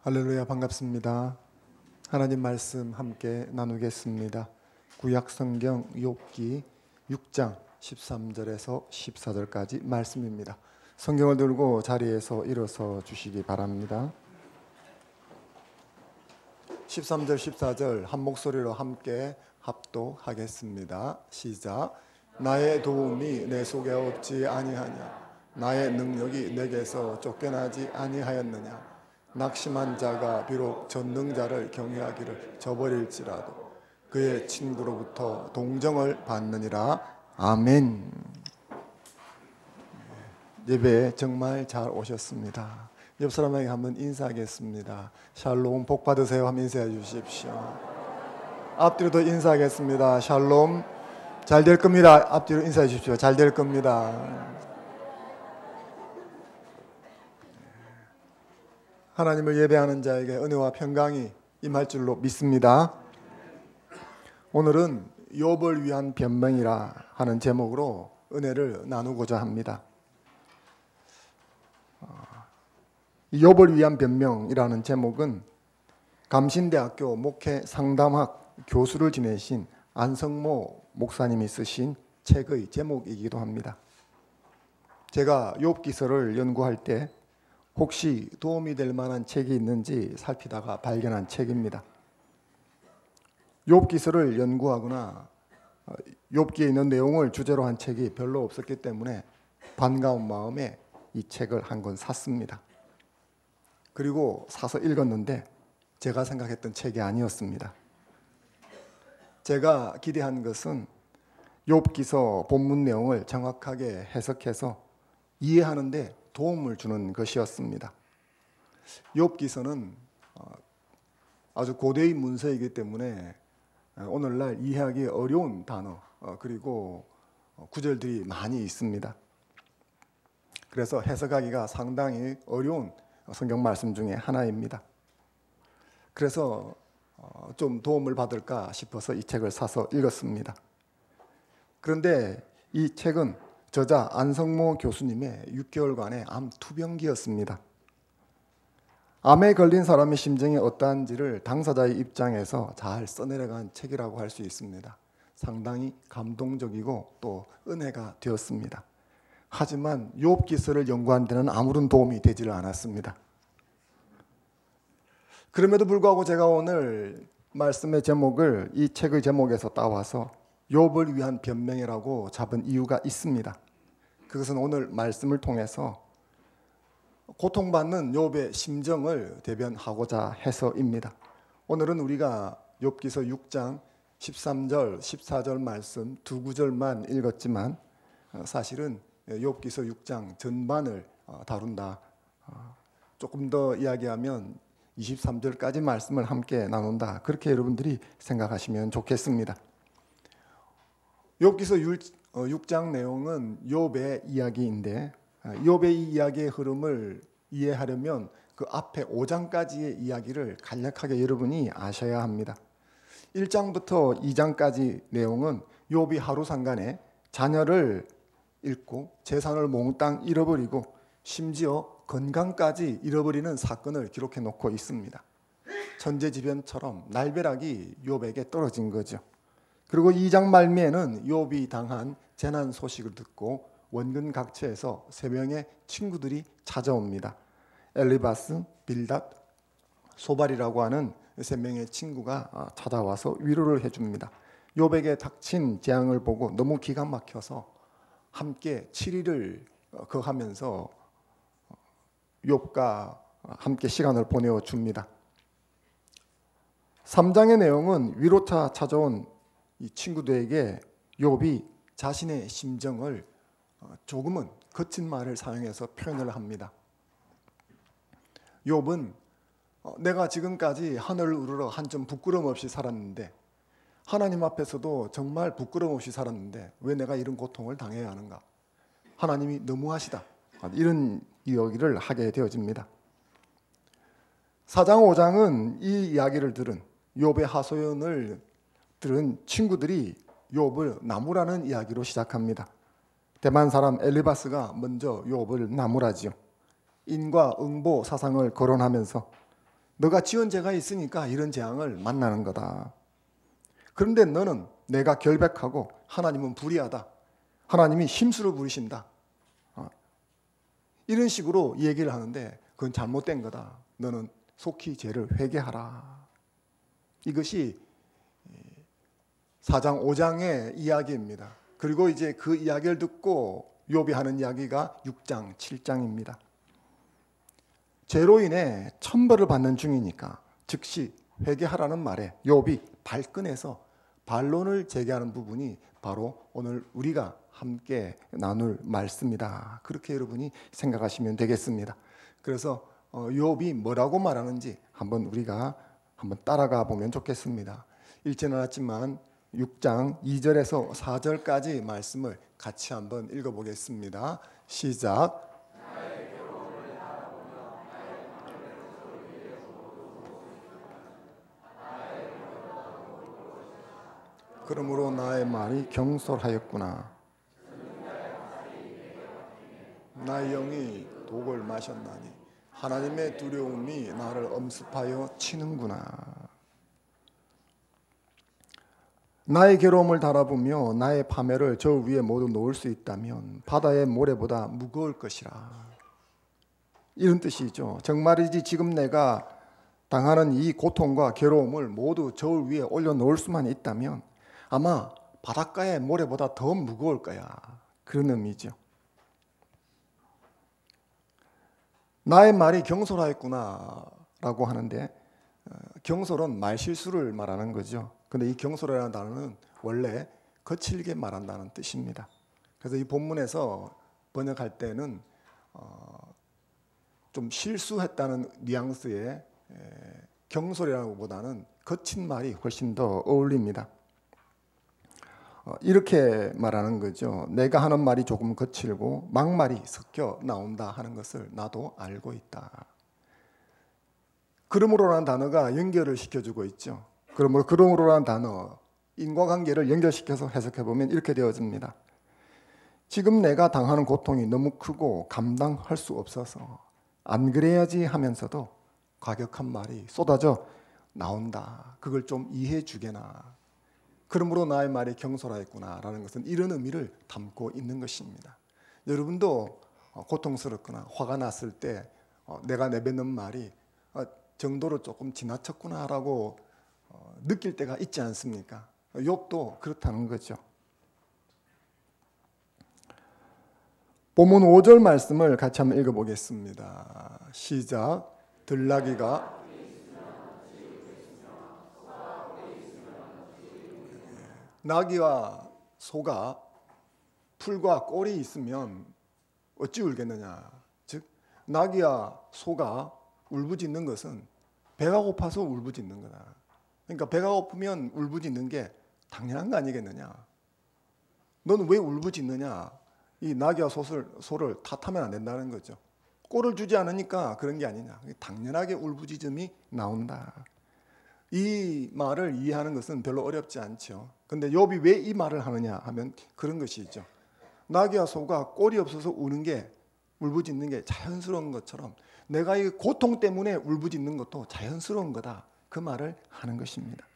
할렐루야, 반갑습니다. 하나님 말씀 함께 나누겠습니다. 구약 성경 욥기 6장 13절에서 14절까지 말씀입니다. 성경을 들고 자리에서 일어서 주시기 바랍니다. 13절 14절 한 목소리로 함께 합독하겠습니다. 시작. 나의 도움이 내 속에 없지 아니하냐. 나의 능력이 내게서 쫓겨나지 아니하였느냐. 낙심한 자가 비록 전능자를 경외하기를 저버릴지라도 그의 친구로부터 동정을 받느니라. 아멘. 예배에 정말 잘 오셨습니다. 옆 사람에게 한번 인사하겠습니다. 샬롬, 복 받으세요 하면 인사해 주십시오. 앞뒤로도 인사하겠습니다. 샬롬, 잘 될 겁니다. 앞뒤로 인사해 주십시오. 잘 될 겁니다. 하나님을 예배하는 자에게 은혜와 평강이 임할 줄로 믿습니다. 오늘은 욥을 위한 변명이라 하는 제목으로 은혜를 나누고자 합니다. 욥을 위한 변명이라는 제목은 감신대학교 목회 상담학 교수를 지내신 안성모 목사님이 쓰신 책의 제목이기도 합니다. 제가 욥기서를 연구할 때 혹시 도움이 될 만한 책이 있는지 살피다가 발견한 책입니다. 욥기서를 연구하거나 욥기에 있는 내용을 주제로 한 책이 별로 없었기 때문에 반가운 마음에 이 책을 한 권 샀습니다. 그리고 사서 읽었는데 제가 생각했던 책이 아니었습니다. 제가 기대한 것은 욥기서 본문 내용을 정확하게 해석해서 이해하는 데 도움을 주는 것이었습니다. 욥기서는 아주 고대의 문서이기 때문에 오늘날 이해하기 어려운 단어 그리고 구절들이 많이 있습니다. 그래서 해석하기가 상당히 어려운 성경 말씀 중에 하나입니다. 그래서 좀 도움을 받을까 싶어서 이 책을 사서 읽었습니다. 그런데 이 책은 저자 안성모 교수님의 6개월간의 암 투병기였습니다. 암에 걸린 사람의 심정이 어떠한지를 당사자의 입장에서 잘 써내려간 책이라고 할 수 있습니다. 상당히 감동적이고 또 은혜가 되었습니다. 하지만 욥기서를 연구한 데는 아무런 도움이 되지를 않았습니다. 그럼에도 불구하고 제가 오늘 말씀의 제목을 이 책의 제목에서 따와서 욥을 위한 변명이라고 잡은 이유가 있습니다. 그것은 오늘 말씀을 통해서 고통받는 욥의 심정을 대변하고자 해서입니다. 오늘은 우리가 욥기서 6장 13절, 14절 말씀 두 구절만 읽었지만 사실은 욥기서 6장 전반을 다룬다. 조금 더 이야기하면 23절까지 말씀을 함께 나눈다. 그렇게 여러분들이 생각하시면 좋겠습니다. 욥기서 6장 내용은 욥의 이야기인데 욥의 이 이야기의 흐름을 이해하려면 그 앞에 5장까지의 이야기를 간략하게 여러분이 아셔야 합니다. 1장부터 2장까지 내용은 욥이 하루 상간에 자녀를 잃고 재산을 몽땅 잃어버리고 심지어 건강까지 잃어버리는 사건을 기록해 놓고 있습니다. 천재지변처럼 날벼락이 욥에게 떨어진 거죠. 그리고 2장 말미에는 욥이 당한 재난 소식을 듣고 원근 각처에서 3명의 친구들이 찾아옵니다. 엘리바스, 빌닷, 소발이라고 하는 3명의 친구가 찾아와서 위로를 해줍니다. 욥에게 닥친 재앙을 보고 너무 기가 막혀서 함께 7일을 거하면서 욥과 함께 시간을 보내어 줍니다. 3장의 내용은 위로차 찾아온 이 친구들에게 욥이 자신의 심정을 조금은 거친 말을 사용해서 표현을 합니다. 욥은 내가 지금까지 하늘을 우러러 한 점 부끄럼 없이 살았는데 하나님 앞에서도 정말 부끄럼 없이 살았는데 왜 내가 이런 고통을 당해야 하는가? 하나님이 너무하시다. 이런 이야기를 하게 되어집니다. 4장 5장은 이 이야기를 들은 욥의 하소연을 들은 친구들이 욥을 나무라는 이야기로 시작합니다. 대만 사람 엘리바스가 먼저 욥을 나무라지요. 인과 응보 사상을 거론하면서 너가 지은 죄가 있으니까 이런 재앙을 만나는 거다. 그런데 너는 내가 결백하고 하나님은 불의하다. 하나님이 심술을 부리신다. 이런 식으로 얘기를 하는데 그건 잘못된 거다. 너는 속히 죄를 회개하라. 이것이 4장 5장의 이야기입니다. 그리고 이제 그 이야기를 듣고 욥이 하는 이야기가 6장 7장입니다. 죄로 인해 천벌을 받는 중이니까 즉시 회개하라는 말에 욥이 발끈해서 반론을 제기하는 부분이 바로 오늘 우리가 함께 나눌 말씀이다. 그렇게 여러분이 생각하시면 되겠습니다. 그래서 욥이 뭐라고 말하는지 우리가 한번 따라가 보면 좋겠습니다. 읽지는 않았지만 6장 2절에서 4절까지 말씀을 같이 한번 읽어보겠습니다. 시작. 그러므로 나의 말이 경솔하였구나. 나의 영이 독을 마셨나니 하나님의 두려움이 나를 엄습하여 치는구나. 나의 괴로움을 달아보며 나의 파멸을 저 위에 모두 놓을 수 있다면 바다의 모래보다 무거울 것이라. 이런 뜻이죠. 정말이지 지금 내가 당하는 이 고통과 괴로움을 모두 저울 위에 올려놓을 수만 있다면 아마 바닷가의 모래보다 더 무거울 거야. 그런 의미죠. 나의 말이 경솔하였구나 라고 하는데 경솔은 말실수를 말하는 거죠. 근데 이 경솔이라는 단어는 원래 거칠게 말한다는 뜻입니다. 그래서 이 본문에서 번역할 때는 좀 실수했다는 뉘앙스의 경솔이라는 것보다는 거친 말이 훨씬 더 어울립니다. 이렇게 말하는 거죠. 내가 하는 말이 조금 거칠고 막말이 섞여 나온다 하는 것을 나도 알고 있다. 그러므로라는 단어가 연결을 시켜주고 있죠. 그러므로라는 단어, 인과관계를 연결시켜서 해석해보면 이렇게 되어집니다. 지금 내가 당하는 고통이 너무 크고 감당할 수 없어서 안 그래야지 하면서도 과격한 말이 쏟아져 나온다. 그걸 좀 이해해 주게나. 그러므로 나의 말이 경솔하였구나 라는 것은 이런 의미를 담고 있는 것입니다. 여러분도 고통스럽거나 화가 났을 때 내가 내뱉는 말이 정도로 조금 지나쳤구나 라고 느낄 때가 있지 않습니까? 욥도 그렇다는 거죠. 본문 5절 말씀을 같이 한번 읽어보겠습니다. 시작. 들나귀가 나귀와 소가 풀과 꼴이 있으면 어찌 울겠느냐. 즉 나귀와 소가 울부짖는 것은 배가 고파서 울부짖는 거다. 그러니까 배가 고프면 울부짖는 게 당연한 거 아니겠느냐. 너는 왜 울부짖느냐. 이 나귀와 소를 탓하면 안 된다는 거죠. 꼴을 주지 않으니까 그런 게 아니냐. 당연하게 울부짖음이 나온다. 이 말을 이해하는 것은 별로 어렵지 않죠. 근데 욥이 왜 이 말을 하느냐 하면 그런 것이죠. 나귀와 소가 꼴이 없어서 우는 게 울부짖는 게 자연스러운 것처럼 내가 이 고통 때문에 울부짖는 것도 자연스러운 거다. 그 말을 하는 것입니다.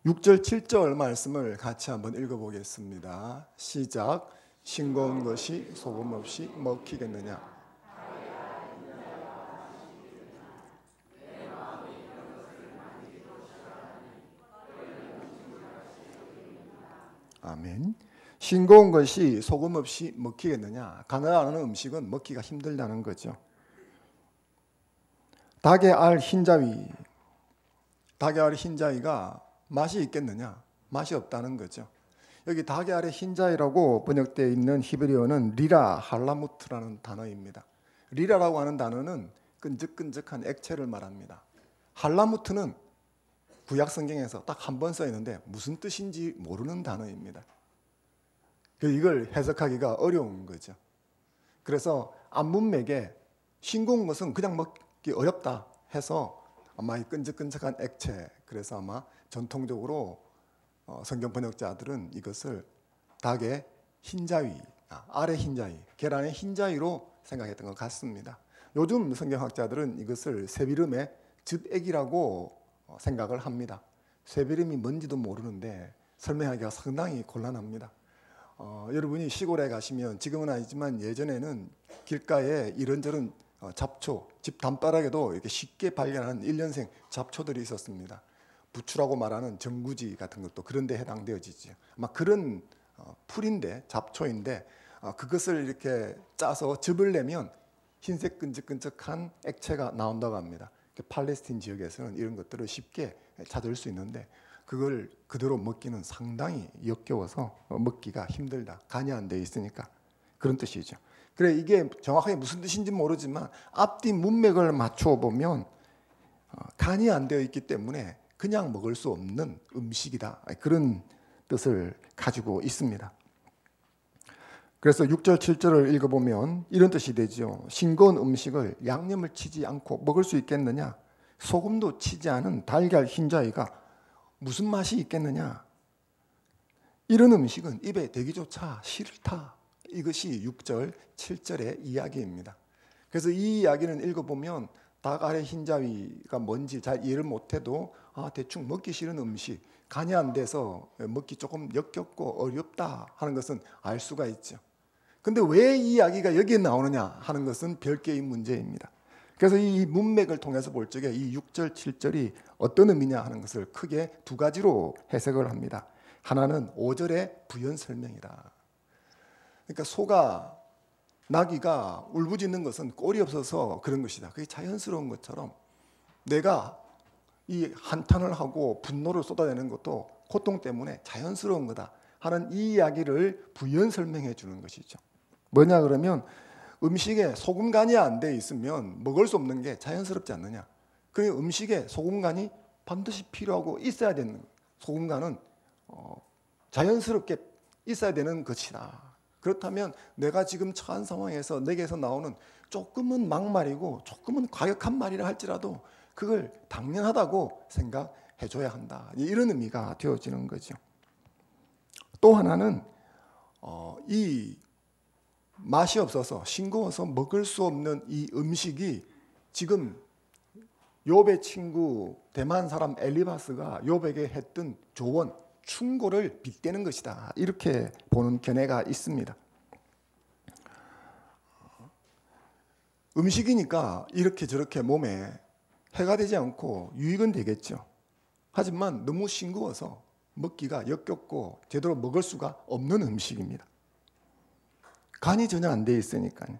6절 7절 말씀을 같이 한번 읽어보겠습니다. 시작. 싱거운 것이 소금 없이 먹히겠느냐. 아멘. 싱거운 것이 소금 없이 먹히겠느냐. 가나안은 음식은 먹기가 힘들다는 거죠. 닭의 알 흰자위. 닭의 알 흰자위가 맛이 있겠느냐. 맛이 없다는 거죠. 여기 닭의 알의 흰자위라고 번역되어 있는 히브리어는 리라 할라무트라는 단어입니다. 리라라고 하는 단어는 끈적끈적한 액체를 말합니다. 할라무트는 구약 성경에서 딱 한 번 써 있는데 무슨 뜻인지 모르는 단어입니다. 이걸 해석하기가 어려운 거죠. 그래서 안문맥에 싱거운 것은 그냥 먹기 어렵다 해서 아마 이 끈적끈적한 액체, 그래서 아마 전통적으로 성경 번역자들은 이것을 닭의 흰자위, 알의 흰자위, 계란의 흰자위로 생각했던 것 같습니다. 요즘 성경학자들은 이것을 세비름의 즙액이라고 생각을 합니다. 세비름이 뭔지도 모르는데 설명하기가 상당히 곤란합니다. 여러분이 시골에 가시면 지금은 아니지만 예전에는 길가에 이런저런 잡초, 집 담바락에도 이렇게 쉽게 발견하는 일년생 잡초들이 있었습니다. 부추라고 말하는 정구지 같은 것도 그런 데 해당되어지죠. 아마 그런 풀인데, 잡초인데 그것을 이렇게 짜서 즙을 내면 흰색 끈적끈적한 액체가 나온다고 합니다. 팔레스틴 지역에서는 이런 것들을 쉽게 찾을 수 있는데 그걸 그대로 먹기는 상당히 역겨워서 먹기가 힘들다. 간이 안 돼 있으니까. 그런 뜻이죠. 그래, 이게 정확하게 무슨 뜻인지 모르지만 앞뒤 문맥을 맞춰 보면 간이 안 되어 있기 때문에 그냥 먹을 수 없는 음식이다. 그런 뜻을 가지고 있습니다. 그래서 6절, 7절을 읽어보면 이런 뜻이 되죠. 싱거운 음식을 양념을 치지 않고 먹을 수 있겠느냐? 소금도 치지 않은 달걀 흰자위가 무슨 맛이 있겠느냐? 이런 음식은 입에 대기조차 싫다. 이것이 6절, 7절의 이야기입니다. 그래서 이 이야기는 읽어보면 닭 아래 흰자위가 뭔지 잘 이해를 못해도 대충 먹기 싫은 음식, 간이 안 돼서 먹기 조금 역겹고 어렵다 하는 것은 알 수가 있죠. 근데 왜 이 이야기가 여기에 나오느냐 하는 것은 별개의 문제입니다. 그래서 이 문맥을 통해서 볼 적에 이 6절, 7절이 어떤 의미냐 하는 것을 크게 두 가지로 해석을 합니다. 하나는 5절의 부연 설명이다. 그러니까 소가, 나귀가 울부짖는 것은 꼴이 없어서 그런 것이다. 그게 자연스러운 것처럼 내가 이 한탄을 하고 분노를 쏟아내는 것도 고통 때문에 자연스러운 거다 하는 이 이야기를 부연 설명해 주는 것이죠. 뭐냐 그러면 음식에 소금 간이 안 돼 있으면 먹을 수 없는 게 자연스럽지 않느냐. 그 음식에 소금 간이 반드시 필요하고 있어야 되는 거예요. 소금 간은 자연스럽게 있어야 되는 것이다. 그렇다면 내가 지금 처한 상황에서 내게서 나오는 조금은 막말이고 조금은 과격한 말이라 할지라도 그걸 당연하다고 생각해 줘야 한다. 이런 의미가 되어지는 거죠. 또 하나는 이 맛이 없어서 싱거워서 먹을 수 없는 이 음식이 지금 욥의 친구 대만 사람 엘리바스가 욥에게 했던 조언, 충고를 빗대는 것이다. 이렇게 보는 견해가 있습니다. 음식이니까 이렇게 저렇게 몸에 해가 되지 않고 유익은 되겠죠. 하지만 너무 싱거워서 먹기가 역겹고 제대로 먹을 수가 없는 음식입니다. 간이 전혀 안 돼 있으니까요.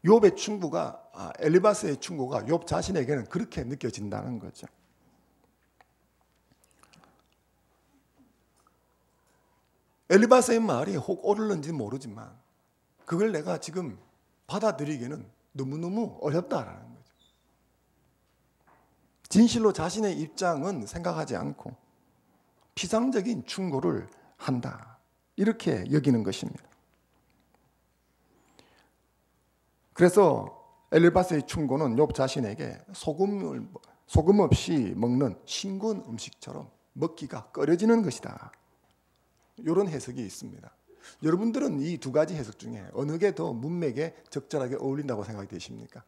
욥의 충고가 엘리바스의 충고가 욥 자신에게는 그렇게 느껴진다는 거죠. 엘리바스의 말이 혹 옳을는지 모르지만 그걸 내가 지금 받아들이기는 너무너무 어렵다라는 거죠. 진실로 자신의 입장은 생각하지 않고 피상적인 충고를 한다. 이렇게 여기는 것입니다. 그래서 엘리바스의 충고는 욥 자신에게 소금 없이 먹는 싱거운 음식처럼 먹기가 꺼려지는 것이다. 이런 해석이 있습니다. 여러분들은 이 두 가지 해석 중에 어느 게 더 문맥에 적절하게 어울린다고 생각이 되십니까?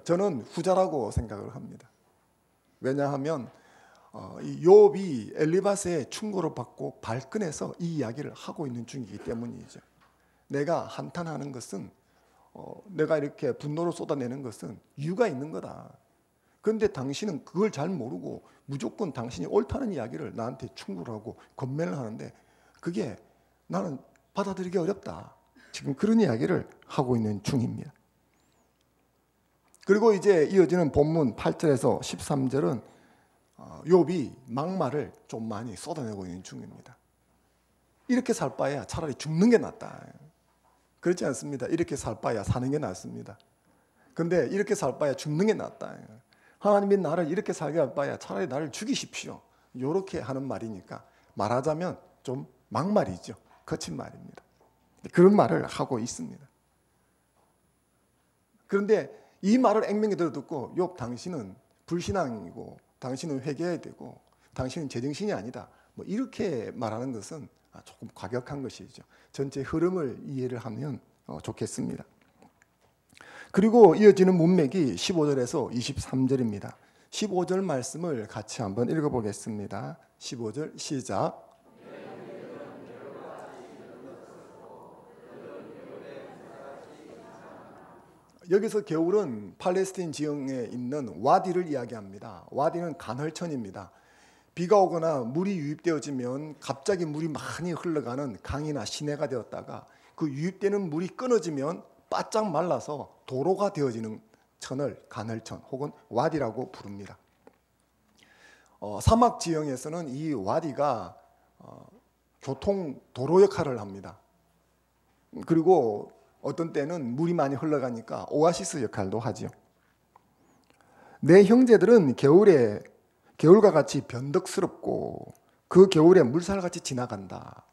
저는 후자라고 생각을 합니다. 왜냐하면 이 욥이 엘리바스의 충고를 받고 발끈해서 이 이야기를 하고 있는 중이기 때문이죠. 내가 한탄하는 것은 내가 이렇게 분노를 쏟아내는 것은 이유가 있는 거다. 그런데 당신은 그걸 잘 모르고 무조건 당신이 옳다는 이야기를 나한테 충고를 하고 권면을 하는데 그게 나는 받아들이기 어렵다. 지금 그런 이야기를 하고 있는 중입니다. 그리고 이제 이어지는 본문 8절에서 13절은 욥이 막말을 좀 많이 쏟아내고 있는 중입니다. 이렇게 살 바에야 차라리 죽는 게 낫다. 그렇지 않습니다. 이렇게 살 바에야 사는 게 낫습니다. 근데 이렇게 살 바에야 죽는 게 낫다. 하나님이 나를 이렇게 살게 할 바에야 차라리 나를 죽이십시오. 이렇게 하는 말이니까 말하자면 좀 막말이죠. 거친 말입니다. 그런 말을 하고 있습니다. 그런데 이 말을 액면에 들어듣고 욥 당신은 불신앙이고 당신은 회개해야 되고 당신은 제정신이 아니다. 뭐 이렇게 말하는 것은 조금 과격한 것이죠. 전체 흐름을 이해를 하면 좋겠습니다. 그리고 이어지는 문맥이 15절에서 23절입니다. 15절 말씀을 같이 한번 읽어보겠습니다. 15절 시작. 여기서 겨울은 팔레스틴 지형에 있는 와디를 이야기합니다. 와디는 간헐천입니다. 비가 오거나 물이 유입되어지면 갑자기 물이 많이 흘러가는 강이나 시내가 되었다가 그 유입되는 물이 끊어지면 바짝 말라서 도로가 되어지는 천을 간헐천 혹은 와디라고 부릅니다. 사막 지형에서는 이 와디가 교통 도로 역할을 합니다. 그리고 어떤 때는 물이 많이 흘러가니까 오아시스 역할도 하죠. 내 형제들은 겨울과 같이 변덕스럽고 그 겨울에 물살같이 지나간다.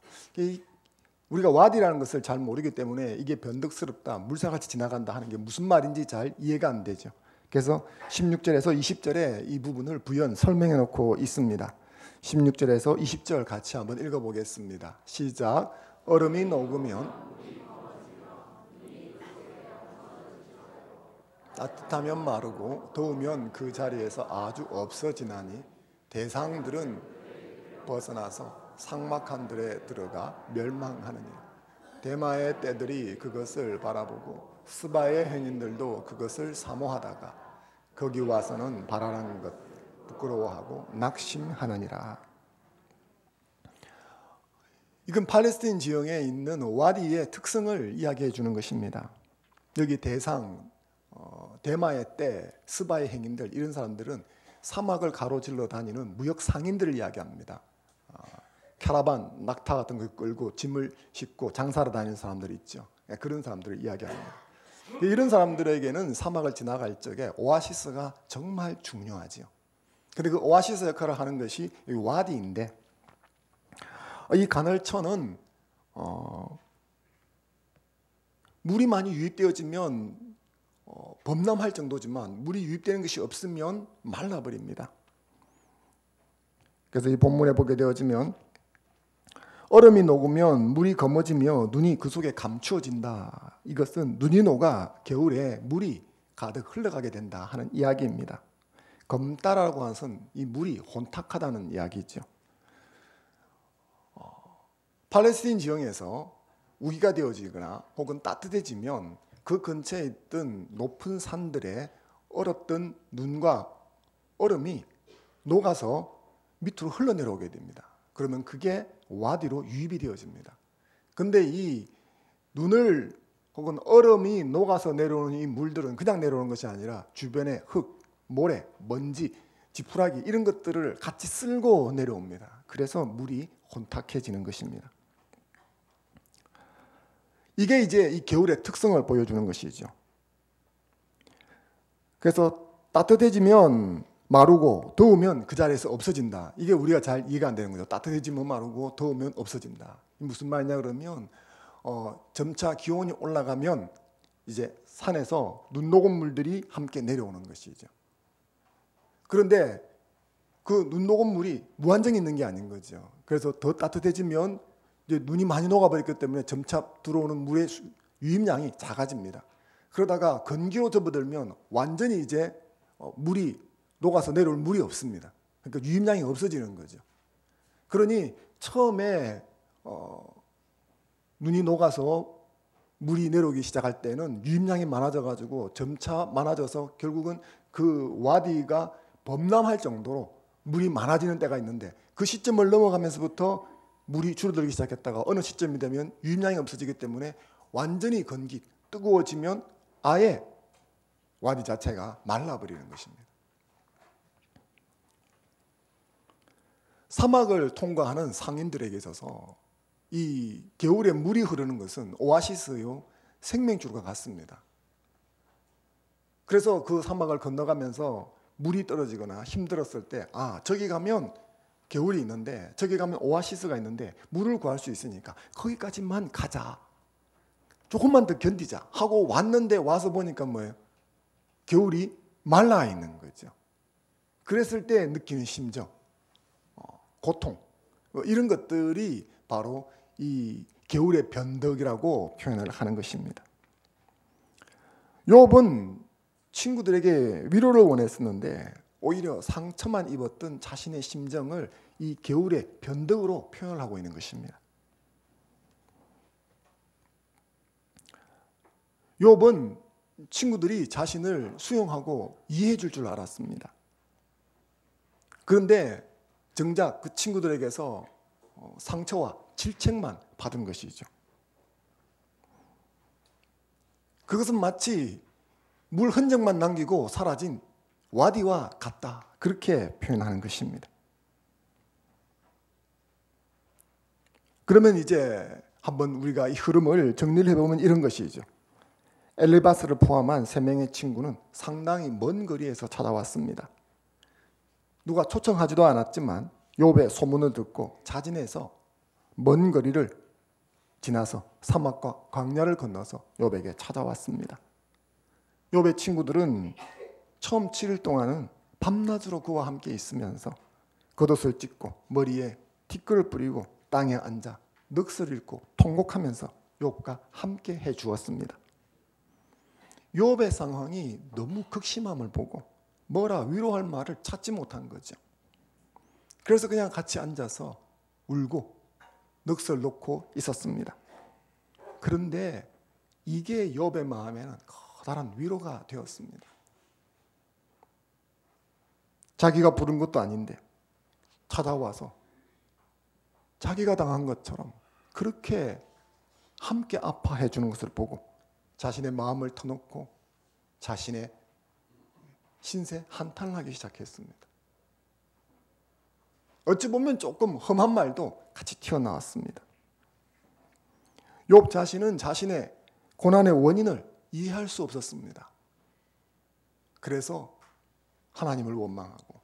우리가 와디라는 것을 잘 모르기 때문에 이게 변덕스럽다, 물살같이 지나간다 하는 게 무슨 말인지 잘 이해가 안 되죠. 그래서 16절에서 20절에 이 부분을 부연 설명해 놓고 있습니다. 16절에서 20절 같이 한번 읽어보겠습니다. 시작. 얼음이 녹으면 따뜻하면 마르고 더우면 그 자리에서 아주 없어지나니 대상들은 벗어나서 상막한 들에 들어가 멸망하느니라. 대마의 떼들이 그것을 바라보고 스바의 행인들도 그것을 사모하다가 거기 와서는 바라는 것 부끄러워하고 낙심하느니라. 이건 팔레스틴 지형에 있는 와디의 특성을 이야기해 주는 것입니다. 여기 대마의 떼, 스바의 행인들 이런 사람들은 사막을 가로질러 다니는 무역 상인들을 이야기합니다. 캐러반, 낙타 같은 걸 끌고 짐을 싣고 장사를 다니는 사람들이 있죠. 그런 사람들을 이야기합니다. 이런 사람들에게는 사막을 지나갈 적에 오아시스가 정말 중요하죠. 그리고 그 오아시스 역할을 하는 것이 와디인데 이 간헐천은 물이 많이 유입되어지면 범람할 정도지만 물이 유입되는 것이 없으면 말라버립니다. 그래서 이 본문에 보게 되어지면 얼음이 녹으면 물이 검어지며 눈이 그 속에 감추어진다. 이것은 눈이 녹아 겨울에 물이 가득 흘러가게 된다 하는 이야기입니다. 검다라고 하는 것은 이 물이 혼탁하다는 이야기죠. 팔레스틴 지형에서 우기가 되어지거나 혹은 따뜻해지면 그 근처에 있던 높은 산들에 얼었던 눈과 얼음이 녹아서 밑으로 흘러내려오게 됩니다. 그러면 그게 와디로 유입이 되어집니다. 근데 이 눈을 혹은 얼음이 녹아서 내려오는 이 물들은 그냥 내려오는 것이 아니라 주변에 흙, 모래, 먼지, 지푸라기 이런 것들을 같이 쓸고 내려옵니다. 그래서 물이 혼탁해지는 것입니다. 이게 이제 이 겨울의 특성을 보여주는 것이죠. 그래서 따뜻해지면 마르고 더우면 그 자리에서 없어진다. 이게 우리가 잘 이해가 안 되는 거죠. 따뜻해지면 마르고 더우면 없어진다. 무슨 말이냐 그러면 점차 기온이 올라가면 이제 산에서 눈 녹은 물들이 함께 내려오는 것이죠. 그런데 그 눈 녹은 물이 무한정히 있는 게 아닌 거죠. 그래서 더 따뜻해지면 이제 눈이 많이 녹아버렸기 때문에 점차 들어오는 물의 유입량이 작아집니다. 그러다가 건기로 접어들면 완전히 이제 물이 녹아서 내려올 물이 없습니다. 그러니까 유입량이 없어지는 거죠. 그러니 처음에 눈이 녹아서 물이 내려오기 시작할 때는 유입량이 많아져가지고 점차 많아져서 결국은 그 와디가 범람할 정도로 물이 많아지는 때가 있는데 그 시점을 넘어가면서부터 물이 줄어들기 시작했다가 어느 시점이 되면 유입량이 없어지기 때문에 완전히 건기, 뜨거워지면 아예 와디 자체가 말라버리는 것입니다. 사막을 통과하는 상인들에게 있어서 이 겨울에 물이 흐르는 것은 오아시스요 생명줄과 같습니다. 그래서 그 사막을 건너가면서 물이 떨어지거나 힘들었을 때 저기 가면 겨울이 있는데 저기 가면 오아시스가 있는데 물을 구할 수 있으니까 거기까지만 가자. 조금만 더 견디자 하고 왔는데 와서 보니까 뭐예요? 겨울이 말라 있는 거죠. 그랬을 때 느끼는 심정, 고통 이런 것들이 바로 이 겨울의 변덕이라고 표현을 하는 것입니다. 욥은 친구들에게 위로를 원했었는데 오히려 상처만 입었던 자신의 심정을 이 겨울의 변덕으로 표현을 하고 있는 것입니다. 욥은 친구들이 자신을 수용하고 이해해 줄 줄 알았습니다. 그런데 정작 그 친구들에게서 상처와 질책만 받은 것이죠. 그것은 마치 물 흔적만 남기고 사라진 와디와 같다, 그렇게 표현하는 것입니다. 그러면 이제 한번 우리가 이 흐름을 정리를 해보면 이런 것이죠. 엘리바스를 포함한 3명의 친구는 상당히 먼 거리에서 찾아왔습니다. 누가 초청하지도 않았지만 욥의 소문을 듣고 자진해서 먼 거리를 지나서 사막과 광야를 건너서 욥에게 찾아왔습니다. 욥의 친구들은 처음 7일 동안은 밤낮으로 그와 함께 있으면서 겉옷을 찢고 머리에 티끌을 뿌리고 땅에 앉아 넋을 잃고 통곡하면서 욥과 함께 해 주었습니다. 욥의 상황이 너무 극심함을 보고 뭐라 위로할 말을 찾지 못한 거죠. 그래서 그냥 같이 앉아서 울고 넋을 놓고 있었습니다. 그런데 이게 욥의 마음에는 커다란 위로가 되었습니다. 자기가 부른 것도 아닌데 찾아와서 자기가 당한 것처럼 그렇게 함께 아파해 주는 것을 보고 자신의 마음을 터놓고 자신의 신세 한탄을 하기 시작했습니다. 어찌 보면 조금 험한 말도 같이 튀어나왔습니다. 욥 자신은 자신의 고난의 원인을 이해할 수 없었습니다. 그래서 하나님을 원망하고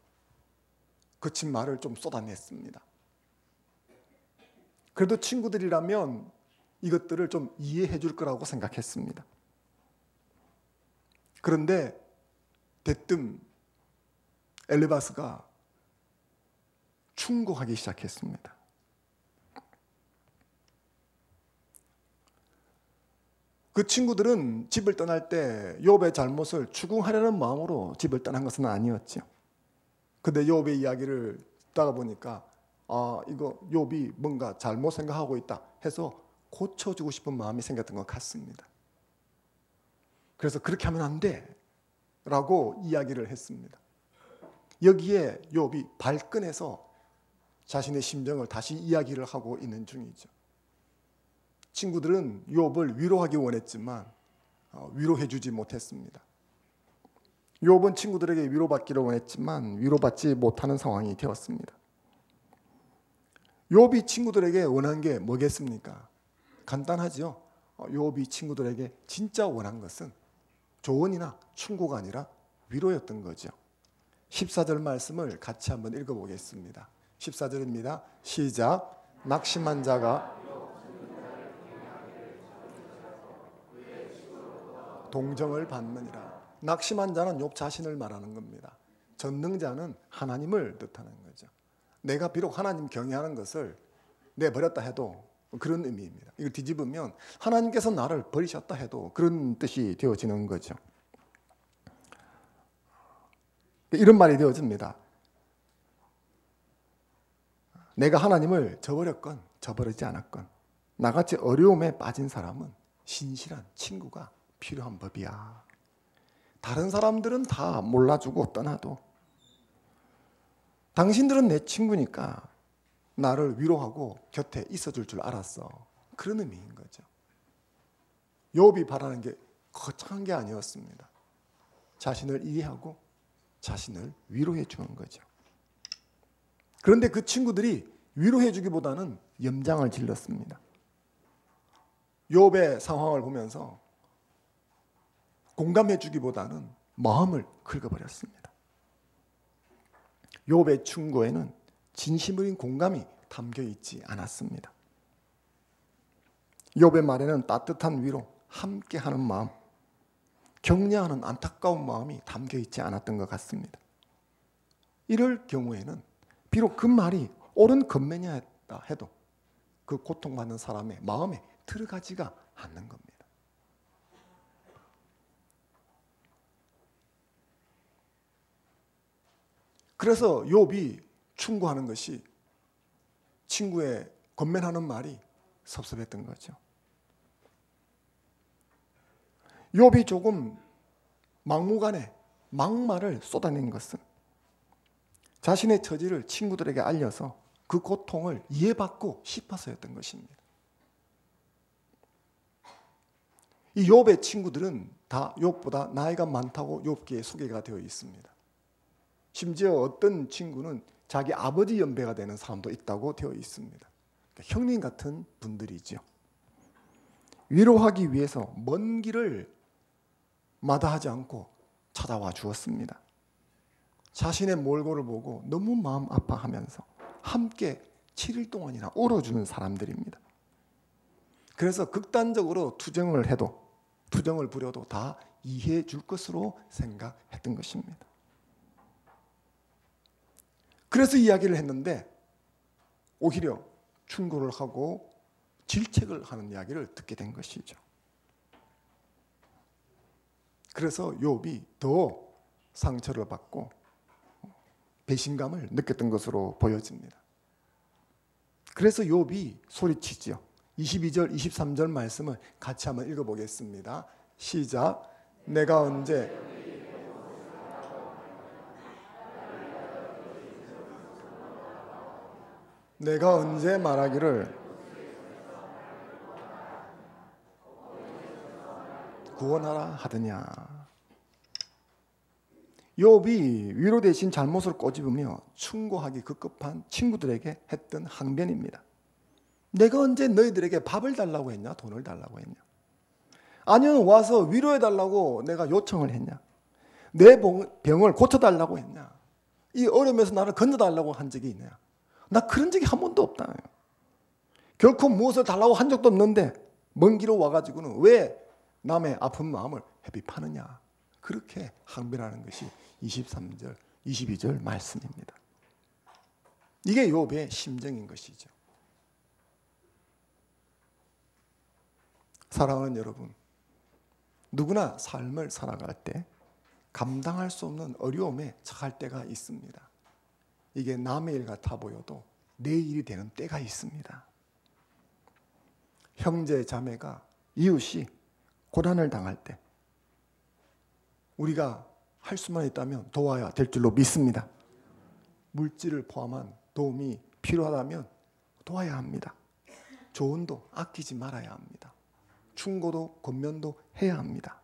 거친 말을 좀 쏟아냈습니다. 그래도 친구들이라면 이것들을 좀 이해해 줄 거라고 생각했습니다. 그런데 대뜸 엘리바스가 충고하기 시작했습니다. 그 친구들은 집을 떠날 때 욥의 잘못을 추궁하려는 마음으로 집을 떠난 것은 아니었죠. 근데 욥의 이야기를 듣다가 보니까 이거 욥이 뭔가 잘못 생각하고 있다 해서 고쳐주고 싶은 마음이 생겼던 것 같습니다. 그래서 그렇게 하면 안 돼 라고 이야기를 했습니다. 여기에 욥이 발끈해서 자신의 심정을 다시 이야기를 하고 있는 중이죠. 친구들은 욥을 위로하기 원했지만 위로해 주지 못했습니다. 욥은 친구들에게 위로받기를 원했지만 위로받지 못하는 상황이 되었습니다. 욥이 친구들에게 원한 게 뭐겠습니까? 간단하죠. 욥이 친구들에게 진짜 원한 것은 조언이나 충고가 아니라 위로였던 거죠. 14절 말씀을 같이 한번 읽어보겠습니다. 14절입니다. 시작. 낙심한 자가 동정을 받느니라. 낙심한 자는 욥 자신을 말하는 겁니다. 전능자는 하나님을 뜻하는 거죠. 내가 비록 하나님 경외하는 것을 내버렸다 해도 그런 의미입니다. 이걸 뒤집으면 하나님께서 나를 버리셨다 해도 그런 뜻이 되어지는 거죠. 이런 말이 되어집니다. 내가 하나님을 저버렸건 저버리지 않았건 나같이 어려움에 빠진 사람은 신실한 친구가 필요한 법이야. 다른 사람들은 다 몰라주고 떠나도 당신들은 내 친구니까 나를 위로하고 곁에 있어줄 줄 알았어. 그런 의미인 거죠. 욥이 바라는 게 거창한 게 아니었습니다. 자신을 이해하고 자신을 위로해 주는 거죠. 그런데 그 친구들이 위로해 주기보다는 염장을 질렀습니다. 욥의 상황을 보면서 공감해 주기보다는 마음을 긁어버렸습니다. 욥의 충고에는 진심 어린 공감이 담겨 있지 않았습니다. 욥의 말에는 따뜻한 위로, 함께하는 마음, 격려하는 안타까운 마음이 담겨 있지 않았던 것 같습니다. 이럴 경우에는 비록 그 말이 옳은 권면이야 해도 그 고통받는 사람의 마음에 들어가지가 않는 겁니다. 그래서 욥이 충고하는 것이 친구의 권면하는 말이 섭섭했던 거죠. 욥이 조금 막무가내 막말을 쏟아낸 것은 자신의 처지를 친구들에게 알려서 그 고통을 이해받고 싶어서였던 것입니다. 이 욥의 친구들은 다 욥보다 나이가 많다고 욥기에 소개가 되어 있습니다. 심지어 어떤 친구는 자기 아버지 연배가 되는 사람도 있다고 되어 있습니다. 그러니까 형님 같은 분들이죠. 위로하기 위해서 먼 길을 마다하지 않고 찾아와 주었습니다. 자신의 몰골을 보고 너무 마음 아파하면서 함께 7일 동안이나 울어주는 사람들입니다. 그래서 극단적으로 투정을 부려도 다 이해해 줄 것으로 생각했던 것입니다. 그래서 이야기를 했는데 오히려 충고를 하고 질책을 하는 이야기를 듣게 된 것이죠. 그래서 욥이 더 상처를 받고 배신감을 느꼈던 것으로 보여집니다. 그래서 욥이 소리치지요. 22절, 23절 말씀을 같이 한번 읽어보겠습니다. 시작. 내가 언제 말하기를 구원하라 하더냐. 욥이 위로 대신 잘못을 꼬집으며 충고하기 급급한 친구들에게 했던 항변입니다. 내가 언제 너희들에게 밥을 달라고 했냐? 돈을 달라고 했냐? 아니면 와서 위로해달라고 내가 요청을 했냐? 내 병을 고쳐달라고 했냐? 이 어려움에서 나를 건져달라고 한 적이 있냐? 나 그런 적이 한 번도 없다. 결코 무엇을 달라고 한 적도 없는데 먼 길로 와가지고는 왜 남의 아픈 마음을 회피하느냐? 그렇게 항변하는 것이 23절, 22절 말씀입니다. 이게 욥의 심정인 것이죠. 사랑하는 여러분, 누구나 삶을 살아갈 때 감당할 수 없는 어려움에 처할 때가 있습니다. 이게 남의 일 같아 보여도 내 일이 되는 때가 있습니다. 형제, 자매가, 이웃이 고난을 당할 때 우리가 할 수만 있다면 도와야 될 줄로 믿습니다. 물질을 포함한 도움이 필요하다면 도와야 합니다. 조언도 아끼지 말아야 합니다. 충고도 권면도 해야 합니다.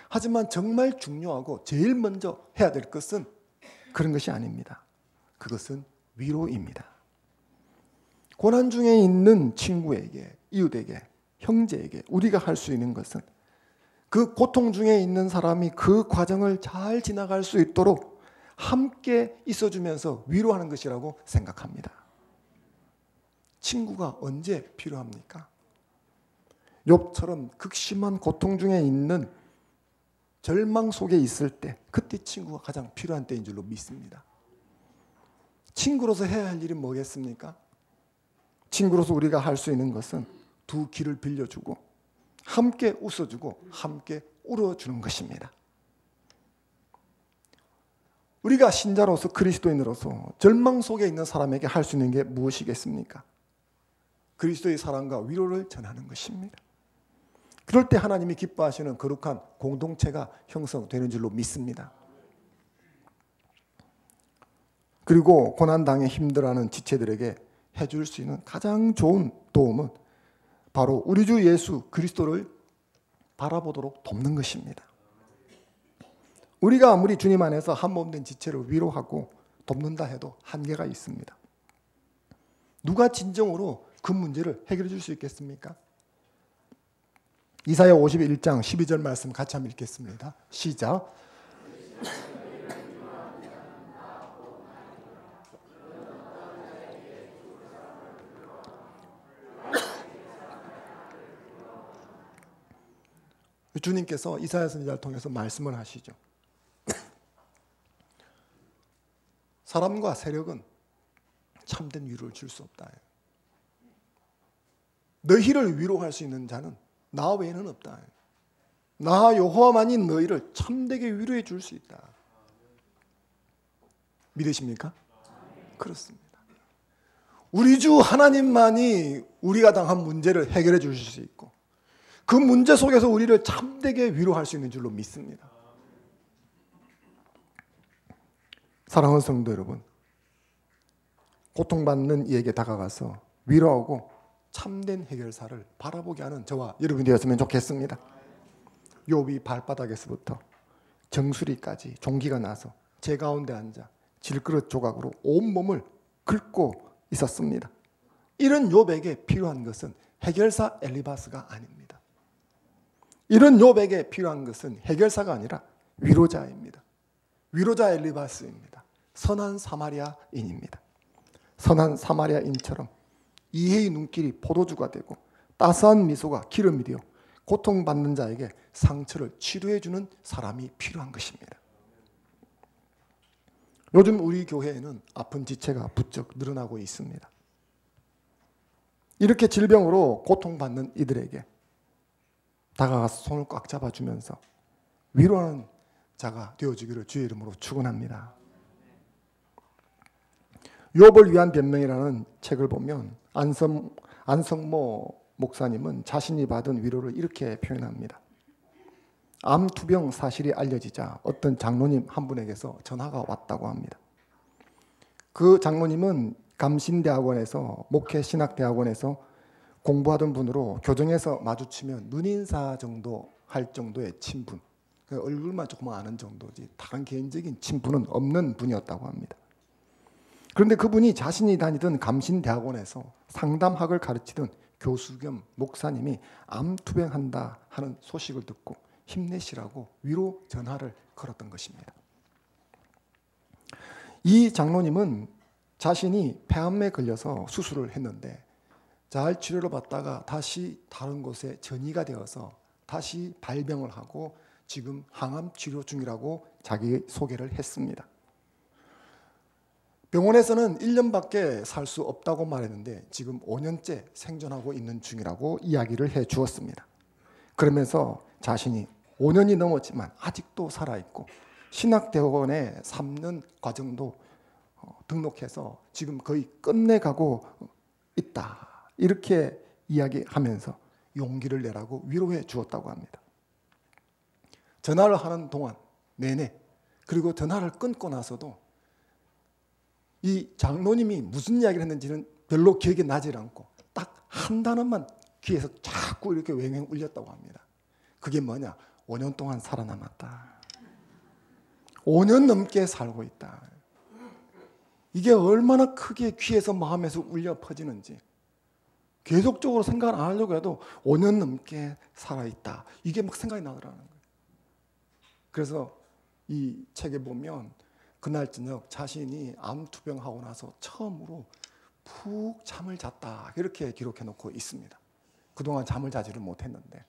하지만 정말 중요하고 제일 먼저 해야 될 것은 그런 것이 아닙니다. 그것은 위로입니다. 고난 중에 있는 친구에게, 이웃에게, 형제에게 우리가 할 수 있는 것은 그 고통 중에 있는 사람이 그 과정을 잘 지나갈 수 있도록 함께 있어주면서 위로하는 것이라고 생각합니다. 친구가 언제 필요합니까? 욥처럼 극심한 고통 중에 있는 절망 속에 있을 때, 그때 친구가 가장 필요한 때인 줄로 믿습니다. 친구로서 해야 할 일이 뭐겠습니까? 친구로서 우리가 할 수 있는 것은 두 귀를 빌려주고 함께 웃어주고 함께 울어주는 것입니다. 우리가 신자로서 그리스도인으로서 절망 속에 있는 사람에게 할 수 있는 게 무엇이겠습니까? 그리스도의 사랑과 위로를 전하는 것입니다. 그럴 때 하나님이 기뻐하시는 거룩한 공동체가 형성되는 줄로 믿습니다. 그리고 고난당해 힘들어하는 지체들에게 해줄 수 있는 가장 좋은 도움은 바로 우리 주 예수 그리스도를 바라보도록 돕는 것입니다. 우리가 아무리 주님 안에서 한 몸 된 지체를 위로하고 돕는다 해도 한계가 있습니다. 누가 진정으로 그 문제를 해결해 줄 수 있겠습니까? 이사야 51장 12절 말씀 같이 한번 읽겠습니다. 시작. 주님께서 이사야 선지자를 통해서 말씀을 하시죠. 사람과 세력은 참된 위로를 줄 수 없다. 너희를 위로할 수 있는 자는 나 외에는 없다. 나 여호와만이 너희를 참되게 위로해 줄 수 있다. 믿으십니까? 그렇습니다. 우리 주 하나님만이 우리가 당한 문제를 해결해 주실 수 있고 그 문제 속에서 우리를 참되게 위로할 수 있는 줄로 믿습니다. 사랑하는 성도 여러분, 고통받는 이에게 다가가서 위로하고 참된 해결사를 바라보게 하는 저와 여러분이 되었으면 좋겠습니다. 욥이 발바닥에서부터 정수리까지 종기가 나서 제 가운데 앉아 질그릇 조각으로 온몸을 긁고 있었습니다. 이런 욥에게 필요한 것은 해결사 엘리바스가 아닙니다. 이런 욥에게 필요한 것은 해결사가 아니라 위로자입니다. 위로자 엘리바스입니다. 선한 사마리아인입니다. 선한 사마리아인처럼 이해의 눈길이 포도주가 되고 따스한 미소가 기름이 되어 고통받는 자에게 상처를 치료해 주는 사람이 필요한 것입니다. 요즘 우리 교회에는 아픈 지체가 부쩍 늘어나고 있습니다. 이렇게 질병으로 고통받는 이들에게 다가가서 손을 꽉 잡아주면서 위로하는 자가 되어주기를 주의 이름으로 축원합니다. 욥을 위한 변명이라는 책을 보면 안성모 목사님은 자신이 받은 위로를 이렇게 표현합니다. 암 투병 사실이 알려지자 어떤 장로님 한 분에게서 전화가 왔다고 합니다. 그 장로님은 감신대학원에서 목회신학대학원에서 공부하던 분으로 교정에서 마주치면 눈인사 정도 할 정도의 친분, 얼굴만 조금 아는 정도지 다른 개인적인 친분은 없는 분이었다고 합니다. 그런데 그분이 자신이 다니던 감신대학원에서 상담학을 가르치던 교수 겸 목사님이 암투병한다 하는 소식을 듣고 힘내시라고 위로 전화를 걸었던 것입니다. 이 장로님은 자신이 폐암에 걸려서 수술을 했는데 잘 치료를 받다가 다시 다른 곳에 전이가 되어서 다시 발병을 하고 지금 항암 치료 중이라고 자기 소개를 했습니다. 병원에서는 1년밖에 살 수 없다고 말했는데 지금 5년째 생존하고 있는 중이라고 이야기를 해 주었습니다. 그러면서 자신이 5년이 넘었지만 아직도 살아있고 신학대학원에 3년 과정도 등록해서 지금 거의 끝내가고 있다. 이렇게 이야기하면서 용기를 내라고 위로해 주었다고 합니다. 전화를 하는 동안 내내 그리고 전화를 끊고 나서도 이 장로님이 무슨 이야기를 했는지는 별로 기억이 나지 않고 딱 한 단어만 귀에서 자꾸 이렇게 왱왱 울렸다고 합니다. 그게 뭐냐? 5년 동안 살아남았다. 5년 넘게 살고 있다. 이게 얼마나 크게 귀에서 마음에서 울려 퍼지는지 계속적으로 생각을 안 하려고 해도 5년 넘게 살아있다. 이게 막 생각이 나더라는 거예요. 그래서 이 책에 보면 그날 저녁 자신이 암투병하고 나서 처음으로 푹 잠을 잤다. 이렇게 기록해 놓고 있습니다. 그동안 잠을 자지를 못했는데.